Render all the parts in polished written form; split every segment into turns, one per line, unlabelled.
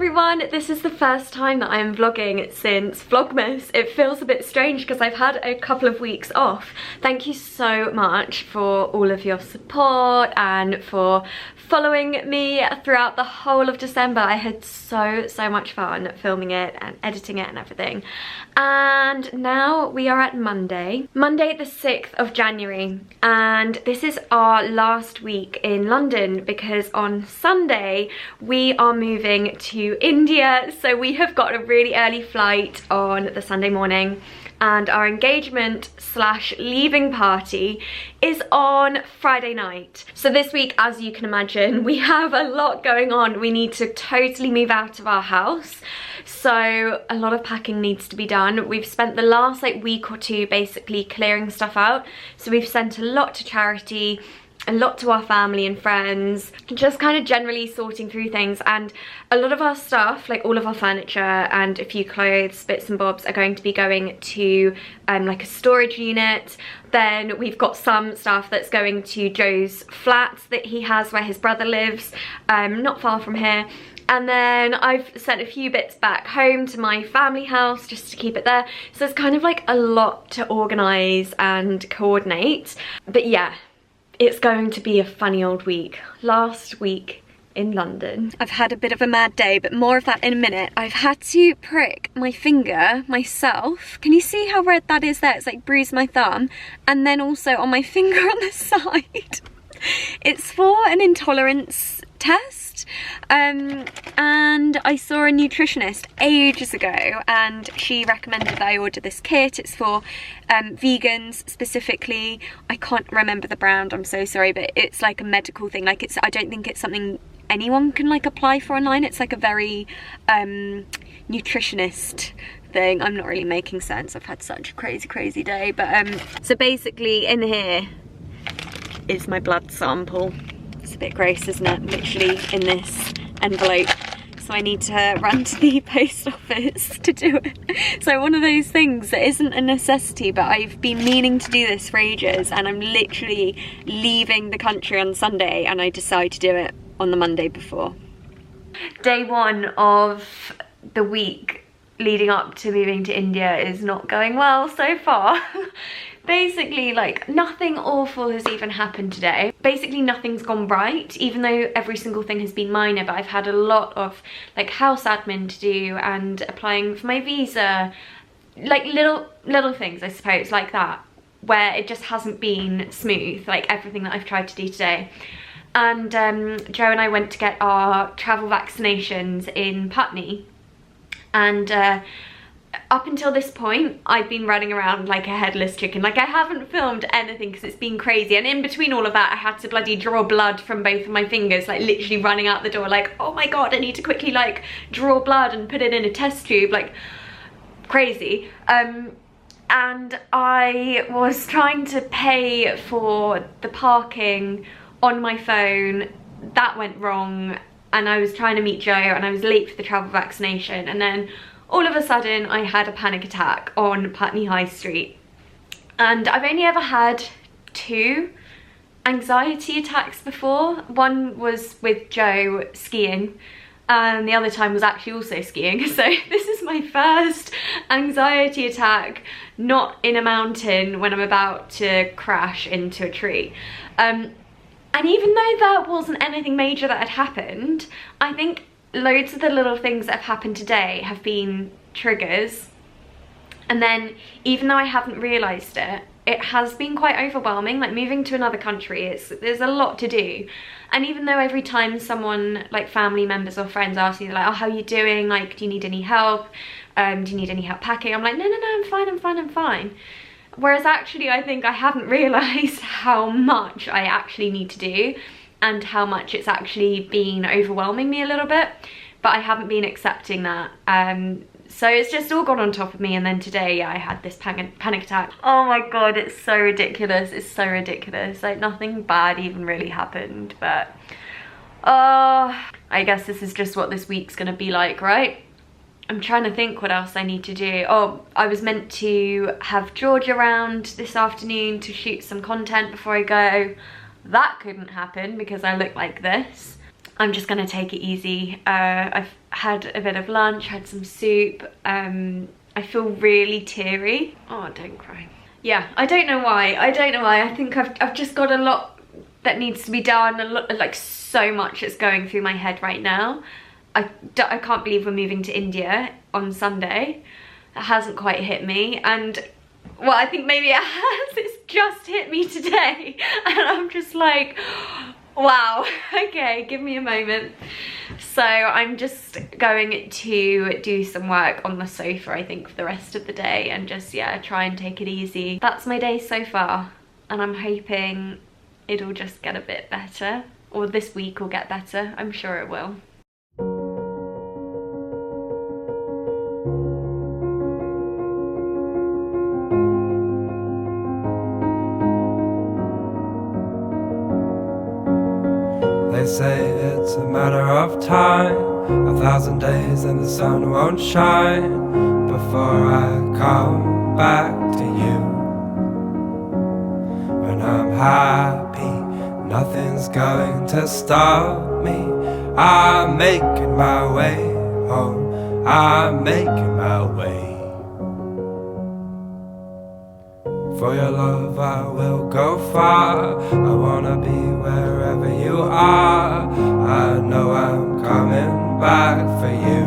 everyone, this is the first time that I am vlogging since Vlogmas. It feels a bit strange because I've had a couple of weeks off. Thank you so much for all of your support and for following me throughout the whole of December. I had so much fun filming it and editing it and everything. And now we are at Monday the 6th of January, and this is our last week in London because on Sunday we are moving to India. So we have got a really early flight on the Sunday morning, and our engagement / leaving party is on Friday night. So this week, as you can imagine, we have a lot going on. We need to totally move out of our house, so a lot of packing needs to be done. We've spent the last week or two basically clearing stuff out. So we've sent a lot to charity, a lot to our family and friends, just kind of generally sorting through things. And a lot of our stuff, like all of our furniture and a few clothes, bits and bobs, are going to be going to like a storage unit. Then we've got some stuff that's going to Joe's flat that he has where his brother lives, not far from here. And then I've sent a few bits back home to my family house just to keep it there. So it's kind of like a lot to organise and coordinate. But yeah, it's going to be a funny old week. Last week in London. I've had a bit of a mad day, but more of that in a minute. I've had to prick my finger myself. Can you see how red that is there? It's like bruised my thumb. And then also on my finger on the side. It's for an intolerance test, and I saw a nutritionist ages ago and she recommended that I order this kit. It's for vegans specifically. I can't remember the brand, I'm so sorry, but it's like a medical thing. Like, I don't think it's something anyone can like apply for online. It's like a very nutritionist thing. I'm not really making sense. I've had such a crazy day, but so basically in here is my blood sample. It's a bit gross, isn't it? Literally in this envelope. So I need to run to the post office to do it. So one of those things that isn't a necessity, but I've been meaning to do this for ages, and I'm literally leaving the country on Sunday and I decide to do it on the Monday before. Day one of the week leading up to moving to India is not going well so far. Basically, like, nothing awful has even happened today. Basically nothing's gone right, even though every single thing has been minor. But I've had a lot of like house admin to do and applying for my visa, like little things, I suppose, like that, where it just hasn't been smooth, like everything that I've tried to do today. And Joe and I went to get our travel vaccinations in Putney, and up until this point, I've been running around like a headless chicken. Like, I haven't filmed anything because it's been crazy. And in between all of that, I had to bloody draw blood from both of my fingers, like literally running out the door like, oh my God, I need to quickly like draw blood and put it in a test tube, like crazy. And I was trying to pay for the parking on my phone. That went wrong. And I was trying to meet Joe and I was late for the travel vaccination. And then all of a sudden I had a panic attack on Putney High Street. And I've only ever had 2 anxiety attacks before. One was with Joe skiing, and the other time was actually also skiing. So this is my first anxiety attack not in a mountain when I'm about to crash into a tree. And even though that wasn't anything major that had happened, I think loads of the little things that have happened today have been triggers. And then even though I haven't realised it, it has been quite overwhelming. Like, moving to another country, there's a lot to do. And even though every time someone, like family members or friends, ask me like, oh, how are you doing? Like, do you need any help? Do you need any help packing? I'm like, no, I'm fine. Whereas actually I think I haven't realised how much I actually need to do and how much it's actually been overwhelming me a little bit, but I haven't been accepting that. So it's just all gone on top of me. And then today, yeah, I had this panic attack. Oh my God, it's so ridiculous. It's so ridiculous. Like, nothing bad even really happened, but I guess this is just what this week's gonna be like, right? I'm trying to think what else I need to do. Oh, I was meant to have George around this afternoon to shoot some content before I go. That couldn't happen because I look like this. I'm just gonna take it easy. I've had a bit of lunch, had some soup. I feel really teary. Oh, don't cry. Yeah, I don't know why. I think I've just got a lot that needs to be done, a lot, like so much that's going through my head right now. I can't believe we're moving to India on Sunday. That hasn't quite hit me, and well, I think maybe it has. It's just hit me today, and I'm just like, wow, okay, give me a moment. So I'm just going to do some work on the sofa, I think, for the rest of the day, and just, yeah, try and take it easy. That's my day so far, and I'm hoping it'll just get a bit better, or this week will get better. I'm sure it will.
They say it's a matter of time, 1,000 days and the sun won't shine before I come back to you. When I'm happy, nothing's going to stop me. I'm making my way home, I'm making my way. For your love I will go far, I wanna be wherever you are. I know I'm coming back for you.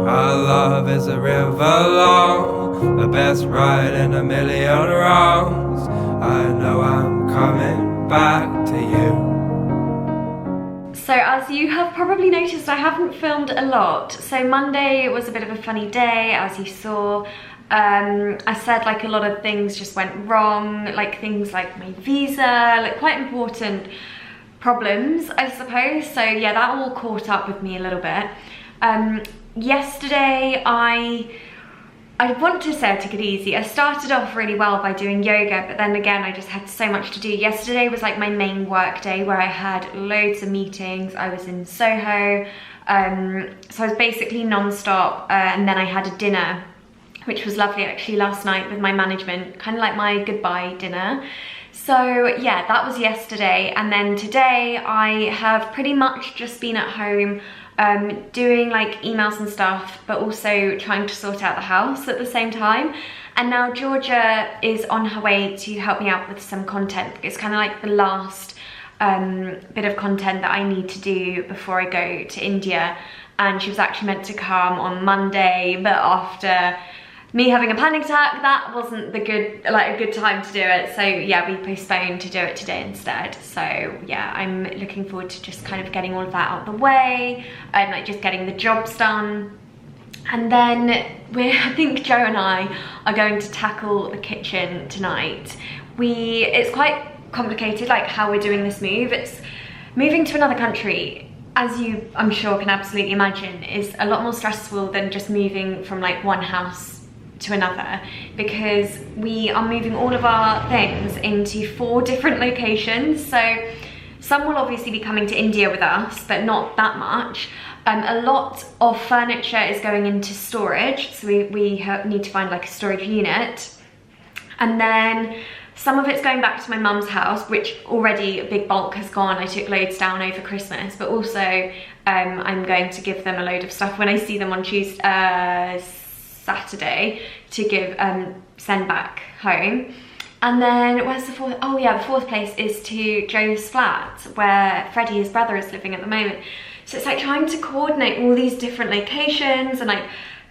Our love is a river long, the best ride in a million wrongs. I know I'm coming back to you.
So as you have probably noticed, I haven't filmed a lot. So Monday was a bit of a funny day, as you saw. I said like a lot of things just went wrong, like things like my visa, like quite important problems, I suppose. So yeah, that all caught up with me a little bit. Yesterday I want to say I took it easy. I started off really well by doing yoga, but then again I just had so much to do. Yesterday was like my main work day, where I had loads of meetings. I was in Soho, so I was basically non-stop, and then I had a dinner, which was lovely actually last night with my management, kind of like my goodbye dinner. So yeah, that was yesterday. And then today I have pretty much just been at home doing like emails and stuff, but also trying to sort out the house at the same time. And now Georgia is on her way to help me out with some content. It's kind of like the last bit of content that I need to do before I go to India. And she was actually meant to come on Monday, but after me having a panic attack, that wasn't a good time to do it. So yeah, we postponed to do it today instead. So yeah, I'm looking forward to just kind of getting all of that out of the way and like just getting the jobs done. And then I think Joe and I are going to tackle the kitchen tonight. It's quite complicated, like how we're doing this move. It's moving to another country, as you I'm sure can absolutely imagine, is a lot more stressful than just moving from like one house to another, because we are moving all of our things into 4 different locations. So some will obviously be coming to India with us, but not that much. A lot of furniture is going into storage, so we need to find like a storage unit. And then some of it's going back to my mum's house, which already a big bulk has gone. I took loads down over Christmas, but also I'm going to give them a load of stuff when I see them on Saturday to send back home. And then where's the fourth? Oh yeah, the fourth place is to Joe's flat, where Freddie, his brother, is living at the moment. So it's like trying to coordinate all these different locations, and like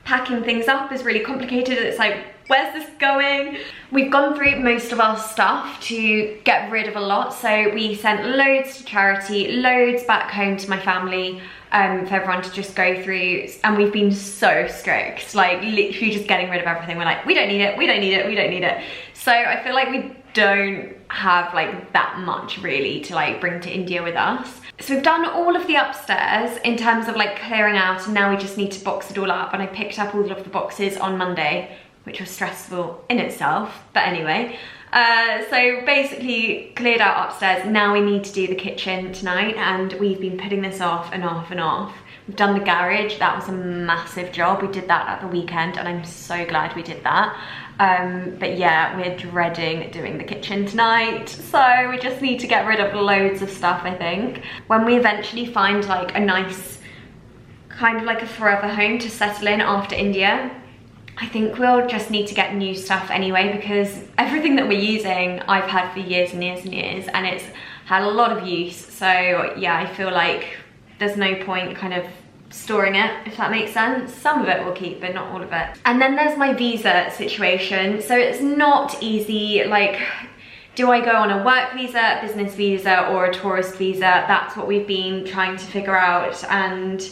packing things up is really complicated. It's like, where's this going? We've gone through most of our stuff to get rid of a lot. So we sent loads to charity, loads back home to my family, for everyone to just go through. And we've been so strict, like literally just getting rid of everything. We're like, we don't need it, we don't need it, we don't need it. So I feel like we don't have like that much really to like bring to India with us. So we've done all of the upstairs in terms of like clearing out, and now we just need to box it all up. And I picked up all of the boxes on Monday, which was stressful in itself, but anyway. So basically cleared out upstairs. Now we need to do the kitchen tonight, and we've been putting this off and off and off. We've done the garage. That was a massive job. We did that at the weekend, and I'm so glad we did that. But yeah, we're dreading doing the kitchen tonight, so we just need to get rid of loads of stuff, I think. When we eventually find like a nice, kind of like a forever home to settle in after India, I think we'll just need to get new stuff anyway, because everything that we're using I've had for years and years and years, and it's had a lot of use. So yeah, I feel like there's no point kind of storing it, if that makes sense. Some of it we'll keep, but not all of it. And then there's my visa situation. So it's not easy, like, do I go on a work visa, business visa, or a tourist visa? That's what we've been trying to figure out. And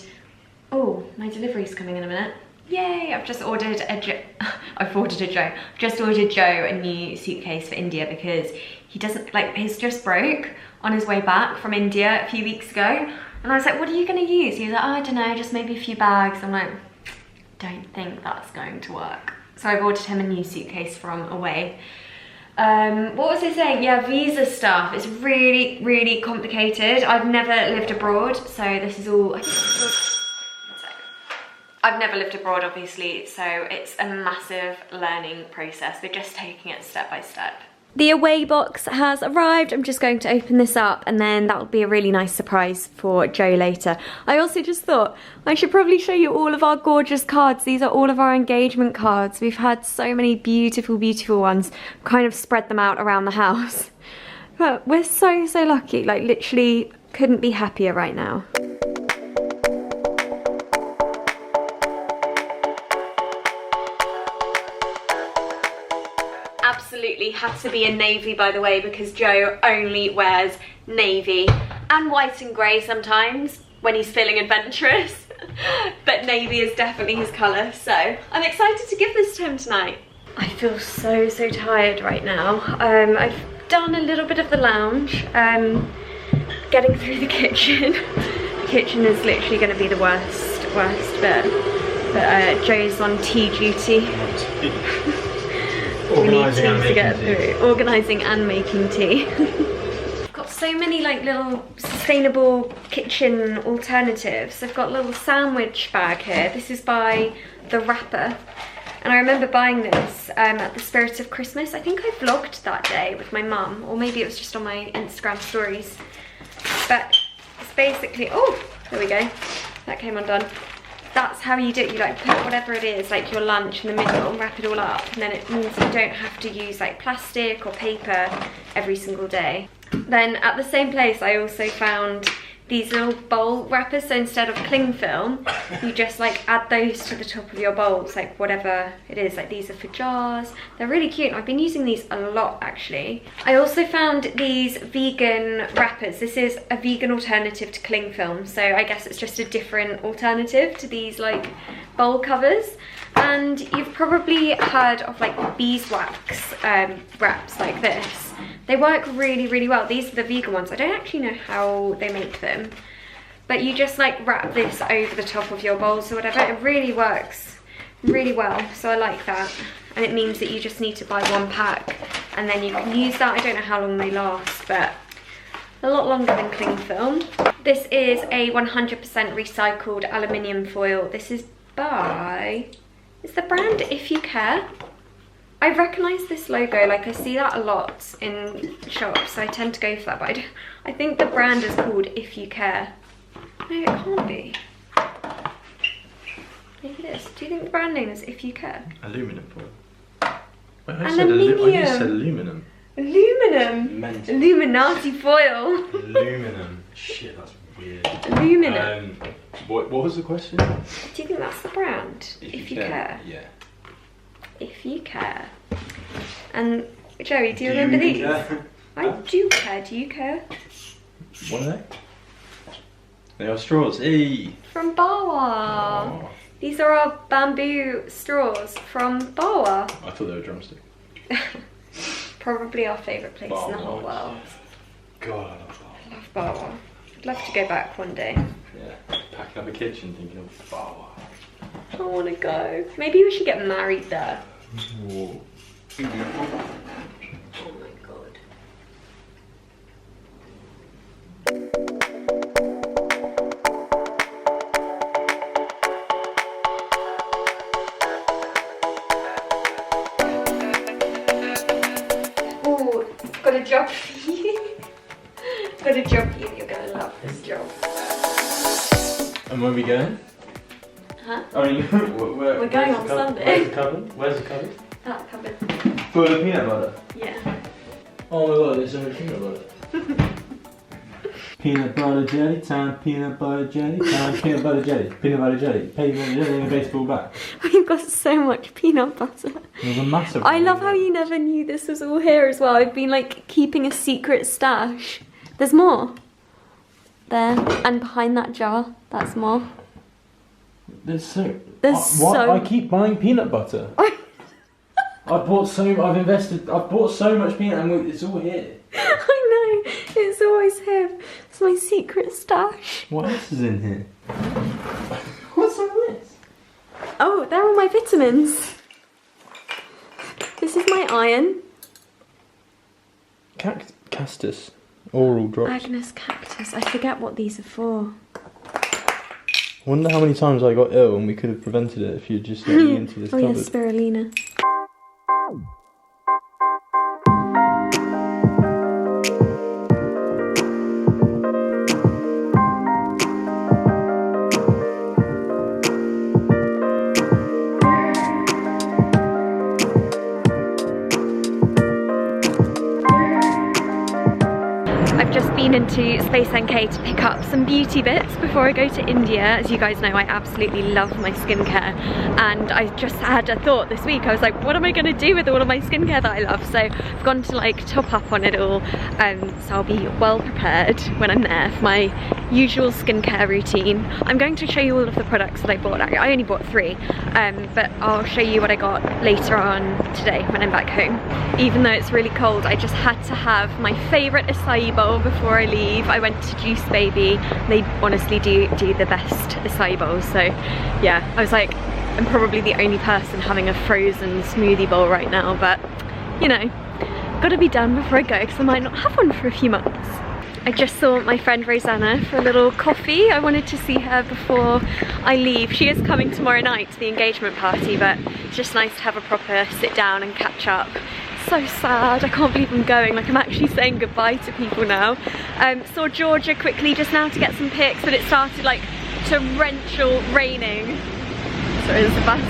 oh, my delivery's coming in a minute. Yay, I've just ordered just ordered Joe a new suitcase for India, because he doesn't, like, his just broke on his way back from India a few weeks ago. And I was like, what are you gonna use? He was like, oh, I don't know, just maybe a few bags. I'm like, don't think that's going to work. So I've ordered him a new suitcase from away. What was I saying? Yeah, visa stuff. It's really, really complicated. I've never lived abroad, so this is all, I've never lived abroad, obviously, so it's a massive learning process. We're just taking it step by step. The away box has arrived. I'm just going to open this up, and then that'll be a really nice surprise for Joe later. I also just thought I should probably show you all of our gorgeous cards. These are all of our engagement cards. We've had so many beautiful, beautiful ones. Kind of spread them out around the house. But we're so, so lucky. Like, literally couldn't be happier right now. Absolutely had to be in navy, by the way, because Joe only wears navy and white and grey sometimes when he's feeling adventurous. But navy is definitely his colour, so I'm excited to give this to him tonight. I feel so, so tired right now. I've done a little bit of the lounge, getting through the kitchen. The kitchen is literally going to be the worst bit, but Joe's on tea duty. We need tea to get through. Organising and making tea. I've got so many like little sustainable kitchen alternatives. I've got a little sandwich bag here. This is by The Wrapper. And I remember buying this at the Spirit of Christmas. I think I vlogged that day with my mum, or maybe it was just on my Instagram stories. But it's basically, oh, there we go. That came undone. That's how you do it. You like put whatever it is, like your lunch in the middle, and wrap it all up, and then it means you don't have to use like plastic or paper every single day. Then at the same place I also found these little bowl wrappers. So instead of cling film, you just like add those to the top of your bowls, like whatever it is. Like these are for jars. They're really cute. I've been using these a lot actually. I also found these vegan wrappers. This is a vegan alternative to cling film, so I guess it's just a different alternative to these like bowl covers. And you've probably heard of like beeswax wraps like this. They work really, really well. These are the vegan ones. I don't actually know how they make them, but you just like wrap this over the top of your bowls or whatever. It really works really well, so I like that. And it means that you just need to buy one pack and then you can use that. I don't know how long they last, but a lot longer than cling film. This is a 100% recycled aluminium foil. This is by, it's the brand If You Care. I recognise this logo, like I see that a lot in shops, so I tend to go for that, but I think the brand is called If You Care. No, it can't be. Maybe it is. Do you think the brand name is If You Care?
Aluminum foil.
Aluminium.
I just said aluminum.
Aluminum?
Mental.
Illuminati foil.
Aluminum. Shit, that's weird.
Aluminum.
What was the question?
Do you think that's the brand? If You Care?
Yeah.
If You Care. And Joey, do you remember these? I do care. Do you care?
What are they? They are straws. Hey.
From Bawa.
Oh.
These are our bamboo straws from Bawa.
I thought they were drumstick.
Probably our favourite place in the whole world.
God, I love Bawa.
I love Bawa. I'd love to go back one day.
Yeah. Packing up a kitchen thinking of Bawa.
I want to go. Maybe we should get married there.
Ooh.
Oh my god. job for you. Got a job for you. You're gonna love this job.
And where are we going?
Huh?
I mean,
we're going on Sunday.
Where's the cupboard? Where's the cupboard?
That cupboard.
Full of peanut butter?
Yeah.
Oh my god, there's so much peanut butter. Peanut butter jelly time, peanut butter jelly time, peanut butter jelly, peanut butter jelly, peanut butter jelly in a baseball bat.
We've got so much peanut butter.
There's a massive
I love how you never knew this was all here as well. I've been like keeping a secret stash. There's more. There, and behind that jar, that's more.
There's so...
so...
I keep buying peanut butter. I've bought so much peanut and it's all here.
I know, it's always here. It's my secret stash.
What else is in here? What's on this?
Oh, they're all my vitamins. This is my iron.
Castus. Oral drops.
Agnes cactus. I forget what these are for.
I wonder how many times I got ill and we could have prevented it if you'd just let me into this cupboard.
Oh yeah, spirulina. Into Space NK to pick up some beauty bits before I go to India. As you guys know, I absolutely love my skincare, and I just had a thought this week. I was like, what am I going to do with all of my skincare that I love? So I've gone to like top up on it all, so I'll be well prepared when I'm there for my usual skincare routine. I'm going to show you all of the products that I bought. I only bought 3, but I'll show you what I got later on today when I'm back home. Even though it's really cold, I just had to have my favourite acai bowl before I leave. I went to Juice Baby. They honestly do the best acai bowls. So yeah, I was like, I'm probably the only person having a frozen smoothie bowl right now, but you know, gotta be done before I go because I might not have one for a few months. I just saw my friend Rosanna for a little coffee. I wanted to see her before I leave. She is coming tomorrow night to the engagement party, but it's just nice to have a proper sit down and catch up. So sad, I can't believe I'm going. Like, I'm actually saying goodbye to people now. Saw Georgia quickly just now to get some pics, but it started like torrential raining. Sorry, there's a bus.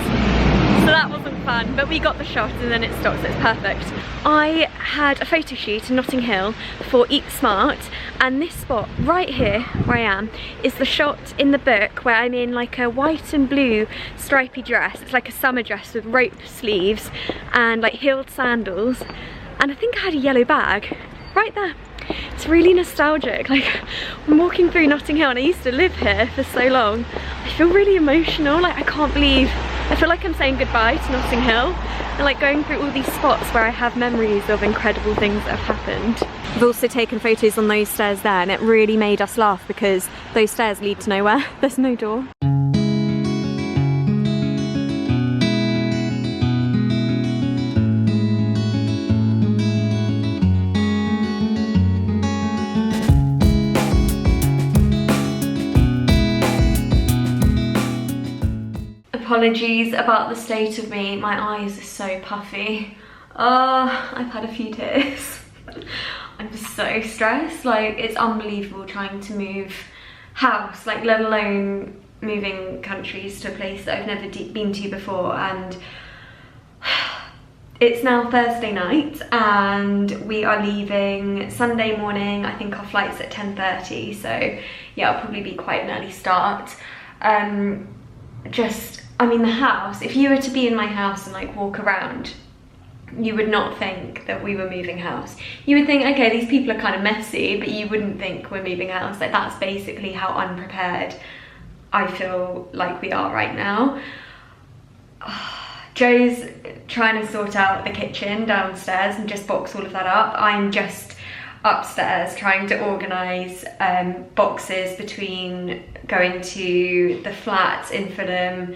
So that wasn't fun, but we got the shot and then it stopped, so it's perfect. I had a photo shoot in Notting Hill for Eat Smart, and this spot right here where I am is the shot in the book where I'm in like a white and blue stripy dress. It's like a summer dress with rope sleeves and like heeled sandals, and I think I had a yellow bag right there. It's really nostalgic. Like, I'm walking through Notting Hill and I used to live here for so long. I feel really emotional. Like, I can't believe, I feel like I'm saying goodbye to Notting Hill and like going through all these spots where I have memories of incredible things that have happened. I've also taken photos on those stairs there, and it really made us laugh because those stairs lead to nowhere. There's no door. Apologies about the state of me. My eyes are so puffy. I've had a few tears. I'm so stressed. Like, it's unbelievable trying to move house, like let alone moving countries to a place that I've never been to before. And it's now Thursday night and we are leaving Sunday morning. I think our flight's at 10:30, so yeah, it'll probably be quite an early start. I mean, the house, if you were to be in my house and like walk around, you would not think that we were moving house. You would think, okay, these people are kind of messy, but you wouldn't think we're moving house. Like, that's basically how unprepared I feel like we are right now. Joe's trying to sort out the kitchen downstairs and just box all of that up. I'm just upstairs trying to organise boxes between going to the flat in Fulham,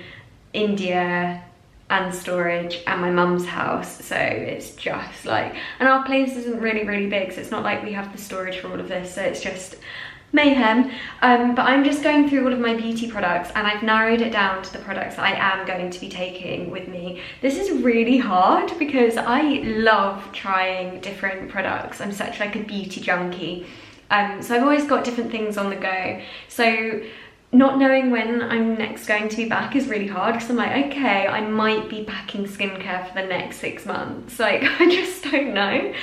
India and storage, and my mum's house. So it's just like, and our place isn't really big, so it's not like we have the storage for all of this, so it's just mayhem. But I'm just going through all of my beauty products, and I've narrowed it down to the products I am going to be taking with me. This is really hard because I love trying different products. I'm such like a beauty junkie. So I've always got different things on the go. So not knowing when I'm next going to be back is really hard, because I'm like, okay, I might be packing skincare for the next 6 months. Like, I just don't know.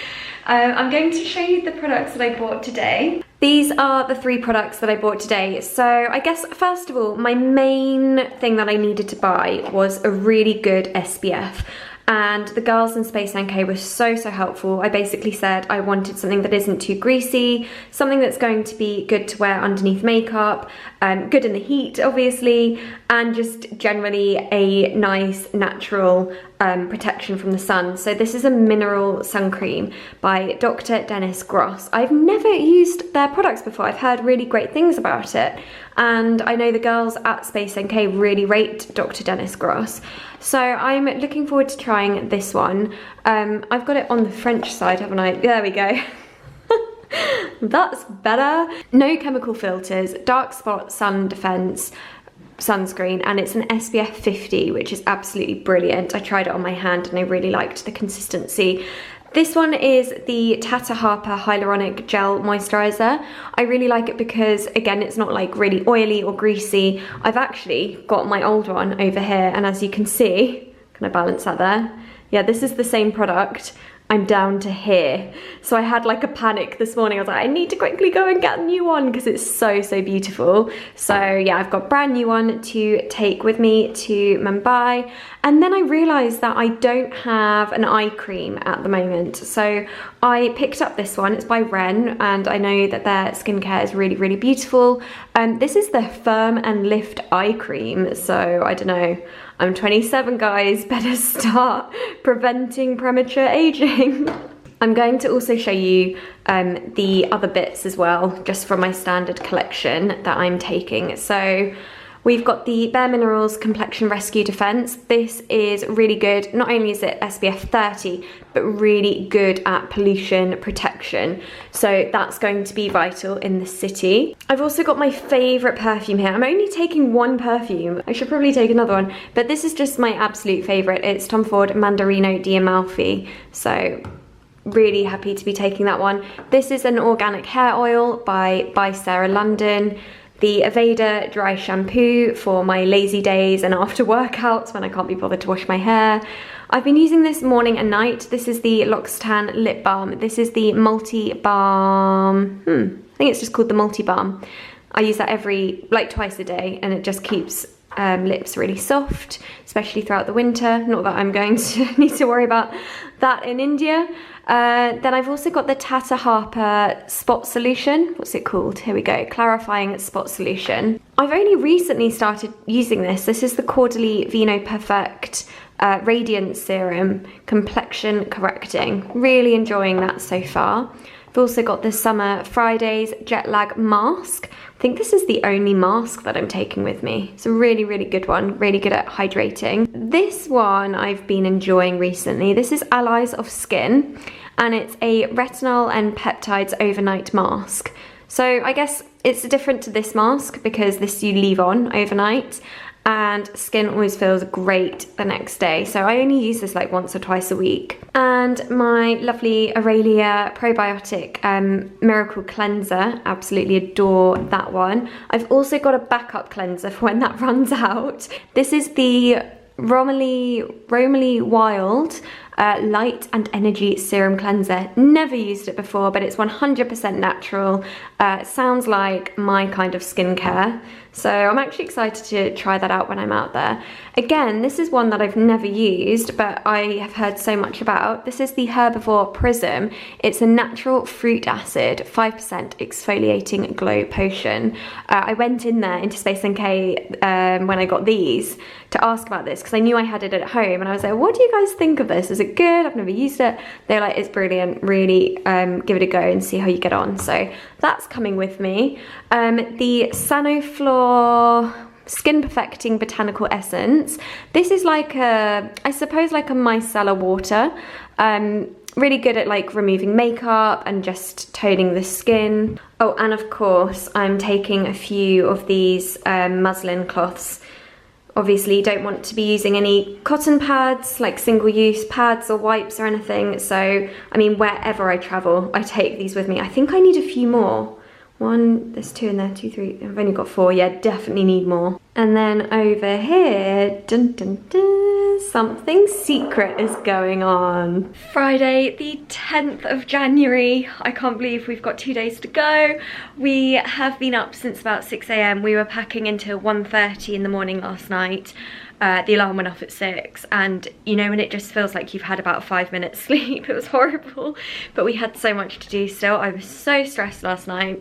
I'm going to show you the products that I bought today. These are the 3 products that I bought today. So I guess first of all, my main thing that I needed to buy was a really good SPF. And the girls in Space NK were so helpful. I basically said I wanted something that isn't too greasy, something that's going to be good to wear underneath makeup, good in the heat obviously, and just generally a nice natural protection from the sun. So this is a mineral sun cream by Dr. Dennis Gross. I've never used their products before. I've heard really great things about it. And I know the girls at Space NK really rate Dr. Dennis Gross. So I'm looking forward to trying this one. I've got it on the French side, haven't I? There we go. That's better. No chemical filters, dark spot sun defense sunscreen, and it's an SPF 50, which is absolutely brilliant. I tried it on my hand and I really liked the consistency. This one is the Tata Harper Hyaluronic Gel Moisturizer. I really like it because, again, it's not like really oily or greasy. I've actually got my old one over here, and as you can see, can I balance that there? Yeah, this is the same product. I'm down to here. So I had like a panic this morning. I was like, I need to quickly go and get a new one because it's so beautiful. So yeah, I've got a brand new one to take with me to Mumbai. And then I realized that I don't have an eye cream at the moment. So I picked up this one. It's by Ren, and I know that their skincare is really beautiful. This is the Firm and Lift Eye Cream. So I don't know. I'm 27, guys, better start preventing premature aging. I'm going to also show you the other bits as well, just from my standard collection that I'm taking. So we've got the Bare Minerals Complexion Rescue Defense. This is really good. Not only is it SPF 30, but really good at pollution protection. So that's going to be vital in the city. I've also got my favorite perfume here. I'm only taking one perfume. I should probably take another one, but this is just my absolute favorite. It's Tom Ford Mandarino di Amalfi. So really happy to be taking that one. This is an organic hair oil by Sarah London. The Aveda dry shampoo for my lazy days and after workouts when I can't be bothered to wash my hair. I've been using this morning and night. This is the L'Occitane lip balm. This is the multi balm. I think it's just called the multi balm. I use that twice a day, and it just keeps lips really soft, especially throughout the winter. Not that I'm going to need to worry about that in India. Then I've also got the Tata Harper Spot Solution. What's it called? Here we go, Clarifying Spot Solution. I've only recently started using this. This is the Caudalie Vino Perfect Radiant Serum, Complexion Correcting. Really enjoying that so far. I've also got the Summer Fridays Jet Lag Mask. I think this is the only mask that I'm taking with me. It's a really good one, really good at hydrating. This one I've been enjoying recently. This is Allies of Skin, and it's a retinol and peptides overnight mask. So I guess it's different to this mask because this you leave on overnight, and skin always feels great the next day. So I only use this like once or twice a week. And my lovely Aurelia Probiotic Miracle Cleanser, absolutely adore that one. I've also got a backup cleanser for when that runs out. This is the Romilly Wild Light and Energy Serum Cleanser. Never used it before, but it's 100% natural. Sounds like my kind of skincare. So I'm actually excited to try that out when I'm out there. Again, this is one that I've never used, but I have heard so much about. This is the Herbivore Prism. It's a natural fruit acid, 5% exfoliating glow potion. I went in there into Space NK when I got these to ask about this because I knew I had it at home, and I was like, what do you guys think of this? Is it good? I've never used it. They're like, it's brilliant. Really give it a go and see how you get on. So that's coming with me. The Sanoflore Skin Perfecting Botanical Essence. This is like I suppose like a micellar water, really good at like removing makeup and just toning the skin. Oh, and of course I'm taking a few of these muslin cloths. Obviously you don't want to be using any cotton pads, like single-use pads or wipes or anything. So, I mean, wherever I travel, I take these with me. I think I need a few more. One, there's 2 in there, 2, 3, I've only got 4. Yeah, definitely need more. And then over here, dun dun dun, something secret is going on. Friday, the 10th of January. I can't believe we've got 2 days to go. We have been up since about 6 AM. We were packing until 1:30 in the morning last night. The alarm went off at 6, and you know when it just feels like you've had about 5 minutes sleep. It was horrible, but we had so much to do still. I was so stressed last night.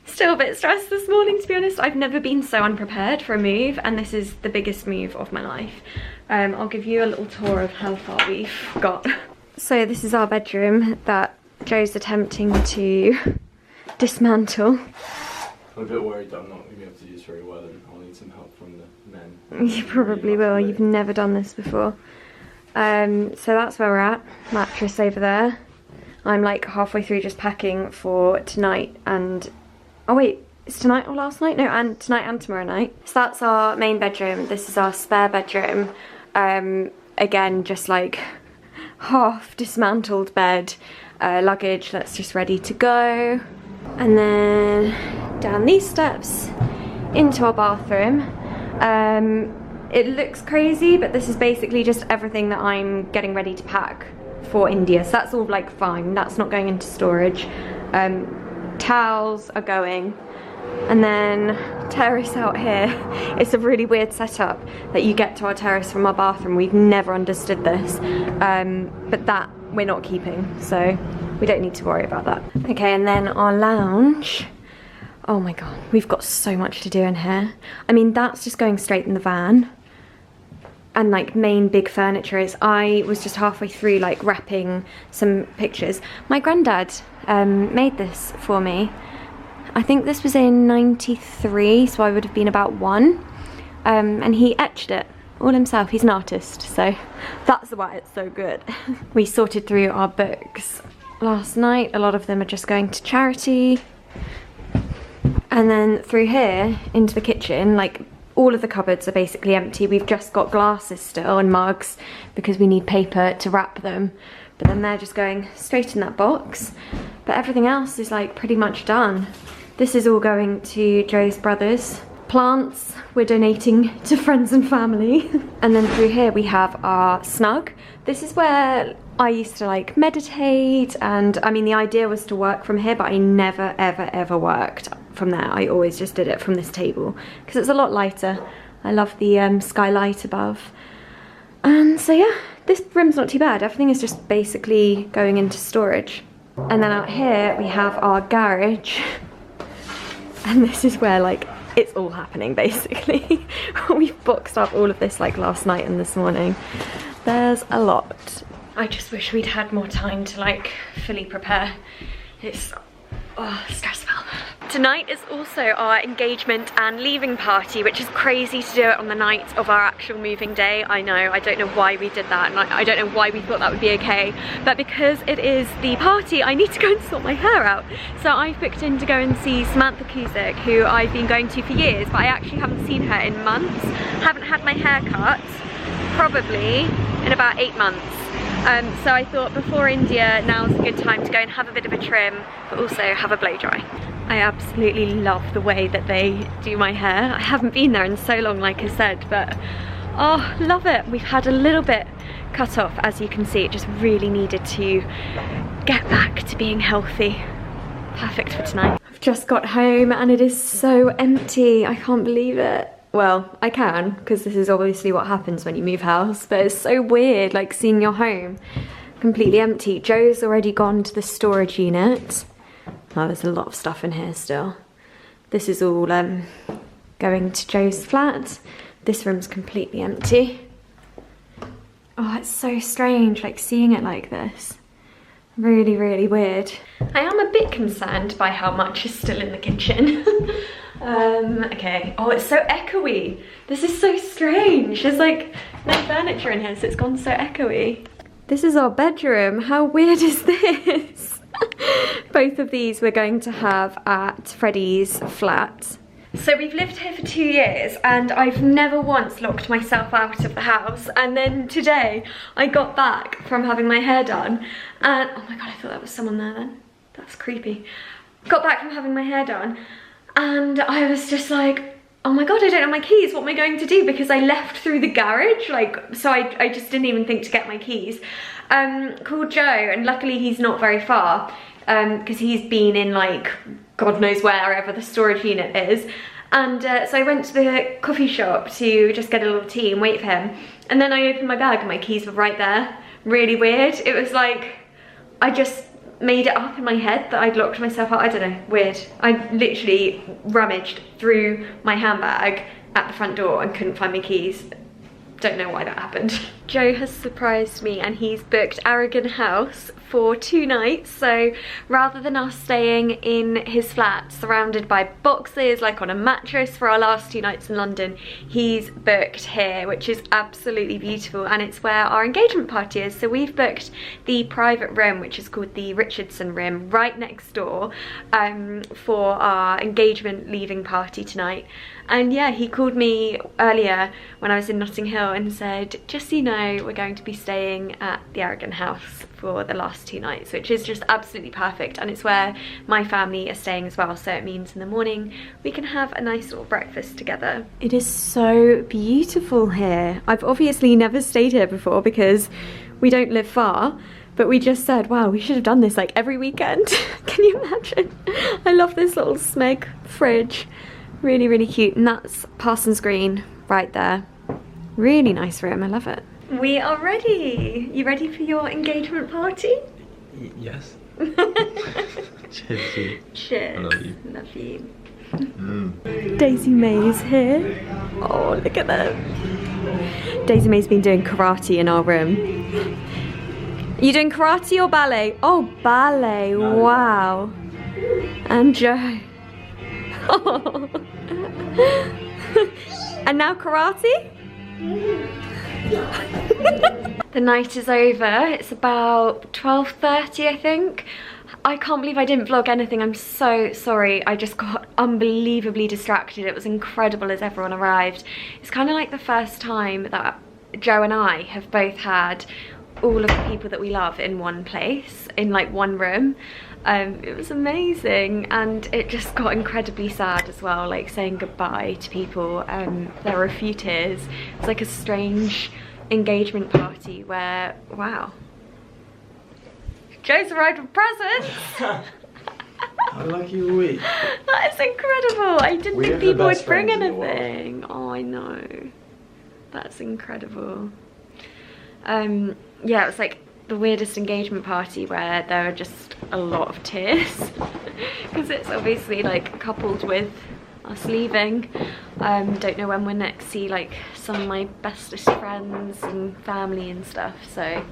Still a bit stressed this morning, to be honest. I've never been so unprepared for a move, and this is the biggest move of my life. I'll give you a little tour of how far we've got. So this is our bedroom that Joe's attempting to dismantle.
I'm a bit worried that I'm not going to be able to do this very well, and I'll need some help from the men.
You probably will. You've never done this before. So that's where we're at. Mattress over there. I'm like halfway through just packing for tonight and... Oh wait, it's tonight or last night? No, and tonight and tomorrow night. So that's our main bedroom. This is our spare bedroom. Again, just like half dismantled bed. Luggage that's just ready to go. And then down these steps into our bathroom. It looks crazy, but this is basically just everything that I'm getting ready to pack for India. So that's all like fine. That's not going into storage. Towels are going. And then terrace out here. It's a really weird setup that you get to our terrace from our bathroom. We've never understood this. But that we're not keeping, so we don't need to worry about that. Okay, and then our lounge. Oh my god, we've got so much to do in here. I mean, that's just going straight in the van. And like main big furniture is, I was just halfway through like wrapping some pictures. My granddad made this for me. I think this was in '93, so I would have been about 1. And he etched it all himself. He's an artist, so that's why it's so good. We sorted through our books last night. A lot of them are just going to charity. And then through here into the kitchen, like all of the cupboards are basically empty. We've just got glasses still and mugs because we need paper to wrap them. But then they're just going straight in that box. But everything else is like pretty much done. This is all going to Joe's brothers. Plants we're donating to friends and family. And then through here we have our snug. This is where I used to like meditate, and I mean the idea was to work from here, but I never ever worked from there. I always just did it from this table because it's a lot lighter. I love the skylight above. And so yeah, this room's not too bad. Everything is just basically going into storage. And then out here we have our garage. And this is where like it's all happening basically. We've boxed up all of this like last night and this morning. There's a lot. I just wish we'd had more time to like fully prepare. It's stressful. Tonight is also our engagement and leaving party, which is crazy to do it on the night of our actual moving day. I know, I don't know why we did that, and I don't know why we thought that would be okay, but because it is the party, I need to go and sort my hair out. So I've booked in to go and see Samantha Cusick, who I've been going to for years, but I actually haven't seen her in months. Haven't had my hair cut probably in about 8 months. So I thought before India, now's a good time to go and have a bit of a trim, but also have a blow dry. I absolutely love the way that they do my hair. I haven't been there in so long, like I said, but oh, love it. We've had a little bit cut off, as you can see. It just really needed to get back to being healthy. Perfect for tonight. I've just got home and it is so empty. I can't believe it. Well, I can, because this is obviously what happens when you move house, but it's so weird, like seeing your home completely empty. Joe's already gone to the storage unit. Oh, there's a lot of stuff in here still. This is all going to Joe's flat. This room's completely empty. Oh, it's so strange, like seeing it like this. Really, really weird. I am a bit concerned by how much is still in the kitchen. Okay. Oh, it's so echoey. This is so strange. There's like no furniture in here, so it's gone so echoey. This is our bedroom. How weird is this? Both of these we're going to have at Freddie's flat. So we've lived here for 2 years and I've never once locked myself out of the house, and then today I got back from having my hair done and oh my god, I thought that was someone there then. That's creepy. Got back from having my hair done and I was just like, oh my god, I don't have my keys, what am I going to do? Because I left through the garage, like, so I just didn't even think to get my keys. Called Joe, and luckily he's not very far, because he's been in like, God knows wherever the storage unit is. And so I went to the coffee shop to just get a little tea and wait for him. And then I opened my bag and my keys were right there. Really weird. It was like, I just made it up in my head that I'd locked myself out. I don't know, weird. I literally rummaged through my handbag at the front door and couldn't find my keys. Don't know why that happened. Joe has surprised me and he's booked Aragon House for 2 nights. So rather than us staying in his flat surrounded by boxes like on a mattress for our last 2 nights in London, he's booked here, which is absolutely beautiful, and it's where our engagement party is. So we've booked the private room, which is called the Richardson room, right next door, for our engagement leaving party tonight. And yeah, he called me earlier when I was in Notting Hill and said, just so you know, we're going to be staying at the Aragon House for the last 2 nights, which is just absolutely perfect, and it's where my family are staying as well, so it means in the morning we can have a nice little breakfast together. It is so beautiful here. I've obviously never stayed here before because we don't live far, but we just said, wow, we should have done this like every weekend. Can you imagine? I love this little Smeg fridge. Really, really cute. And that's Parsons Green right there. Really nice room, I love it. We are ready. You ready for your engagement party?
Yes. Cheers.
Cheers.
I love you.
Love you. Daisy May's here. Oh, look at that. Daisy May's been doing karate in our room. Are you doing karate or ballet? Oh, ballet. No. Wow. And Joe. Oh. And now karate? The night is over. It's about 12:30, I think. I can't believe I didn't vlog anything. I'm so sorry. I just got unbelievably distracted. It was incredible as everyone arrived. It's kind of like the first time that Joe and I have both had all of the people that we love in one place, in like one room. It was amazing, and it just got incredibly sad as well, like saying goodbye to people. There were a few tears. It was like a strange engagement party where, wow. Joe's arrived with presents!
How lucky are we?
That is incredible! I didn't think people would bring anything. Oh, I know. That's incredible. Yeah, it was like the weirdest engagement party where there were just a lot of tears because it's obviously like coupled with us leaving. Don't know when we'll next see like some of my bestest friends and family and stuff, so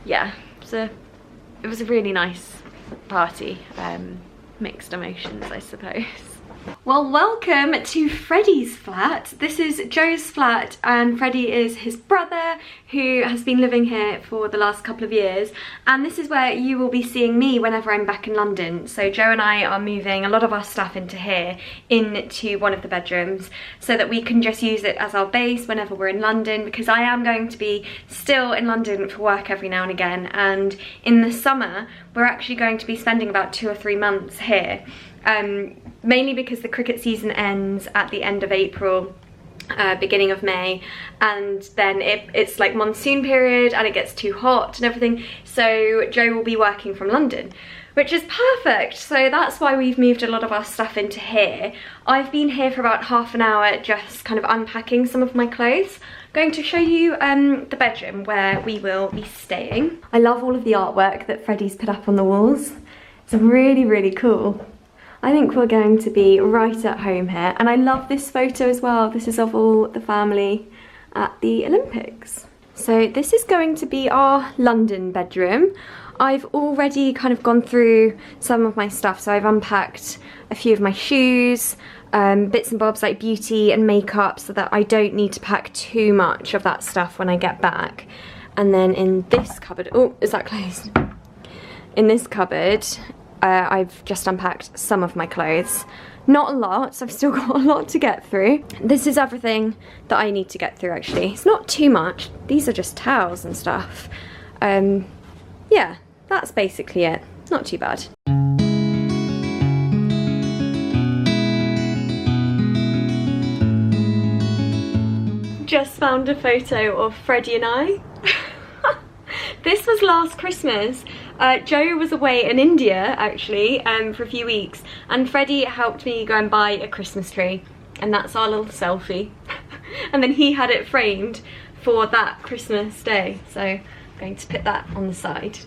yeah, it was a really nice party. Mixed emotions, I suppose. Well, welcome to Freddie's flat. This is Joe's flat and Freddie is his brother who has been living here for the last couple of years, and this is where you will be seeing me whenever I'm back in London. So Joe and I are moving a lot of our stuff into here, into one of the bedrooms, so that we can just use it as our base whenever we're in London, because I am going to be still in London for work every now and again, and in the summer we're actually going to be spending about 2 or 3 months here. Mainly because the cricket season ends at the end of April, beginning of May, and then it's like monsoon period and it gets too hot and everything, so Joe will be working from London, which is perfect. So that's why we've moved a lot of our stuff into here. I've been here for about half an hour just kind of unpacking some of my clothes. I'm going to show you the bedroom where we will be staying. I love all of the artwork that Freddie's put up on the walls. It's really, really cool. I think we're going to be right at home here, and I love this photo as well. This is of all the family at the Olympics. So this is going to be our London bedroom. I've already kind of gone through some of my stuff, so I've unpacked a few of my shoes, bits and bobs like beauty and makeup, so that I don't need to pack too much of that stuff when I get back. And then in this cupboard, oh, is that closed? In this cupboard, I've just unpacked some of my clothes. Not a lot, so I've still got a lot to get through. This is everything that I need to get through, actually. It's not too much. These are just towels and stuff. Yeah, that's basically it. Not too bad. Just found a photo of Freddie and I. This was last Christmas. Joe was away in India, actually, for a few weeks, and Freddie helped me go and buy a Christmas tree, and that's our little selfie. And then he had it framed for that Christmas day, so I'm going to put that on the side.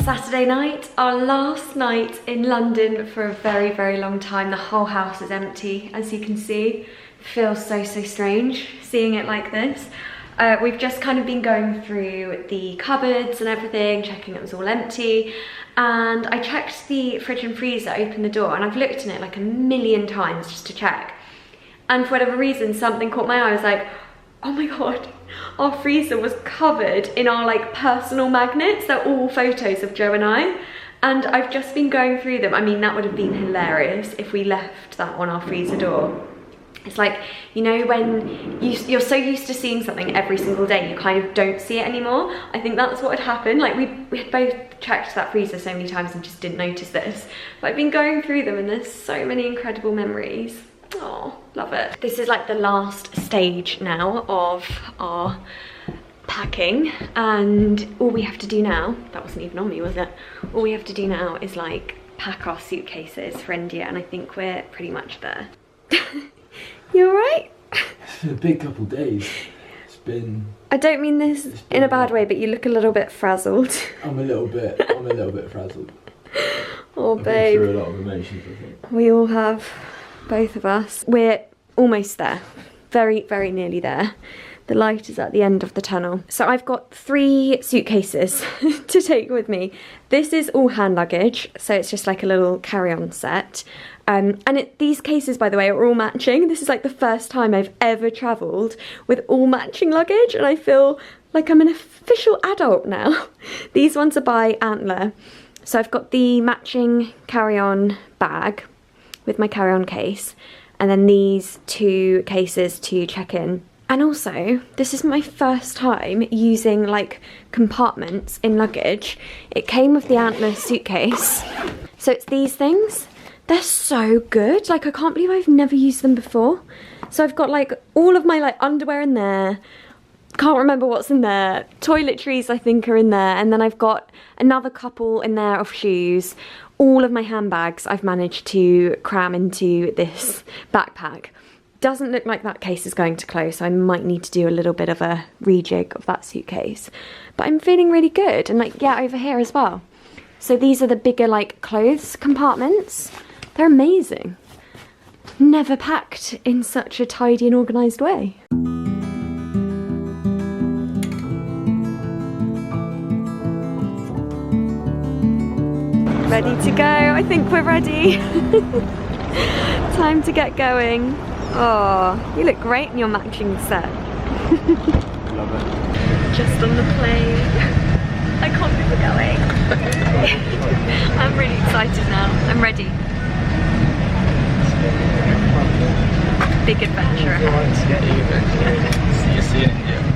Saturday night, our last night in London for a very, very long time. The whole house is empty, as you can see. Feels so, so strange seeing it like this. We've just kind of been going through the cupboards and everything, checking it was all empty. And I checked the fridge and freezer, opened the door, and I've looked in it like a million times just to check. And for whatever reason, something caught my eye. I was like, oh my God, our freezer was covered in our like personal magnets. They're all photos of Joe and I. And I've just been going through them. I mean, that would have been hilarious if we left that on our freezer door. It's like, you know, when you're so used to seeing something every single day, you kind of don't see it anymore. I think that's what had happened. Like we had both checked that freezer so many times and just didn't notice this. But I've been going through them and there's so many incredible memories. Oh, love it. This is like the last stage now of our packing, and all we have to do now, that wasn't even on me, was it? All we have to do now is like pack our suitcases for India, and I think we're pretty much there. You alright?
It's been a big couple of days. It's been...
I don't mean this in a bad way, but you look a little bit frazzled.
I'm a little bit frazzled.
Oh,
I've
babe.
been through a lot of emotions, I think.
We all have, both of us. We're almost there. Very, very nearly there. The light is at the end of the tunnel. So I've got 3 suitcases to take with me. This is all hand luggage, so it's just like a little carry-on set. And these cases, by the way, are all matching. This is like the first time I've ever travelled with all matching luggage, and I feel like I'm an official adult now. These ones are by Antler. So I've got the matching carry-on bag with my carry-on case, and then these 2 cases to check in. And also, this is my first time using like compartments in luggage. It came with the Antler suitcase. So it's these things. They're so good. Like, I can't believe I've never used them before. So I've got like all of my like underwear in there. Can't remember what's in there. Toiletries I think are in there. And then I've got another couple in there of shoes. All of my handbags I've managed to cram into this backpack. Doesn't look like that case is going to close, so I might need to do a little bit of a rejig of that suitcase. But I'm feeling really good, and like, yeah, over here as well. So these are the bigger like clothes compartments. They're amazing. Never packed in such a tidy and organised way. Ready to go, I think we're ready. Time to get going. Oh, you look great in your matching set.
Love it.
Just on the plane. I can't believe we're going. I'm really excited now. I'm ready. Big adventure ahead.
See you in India.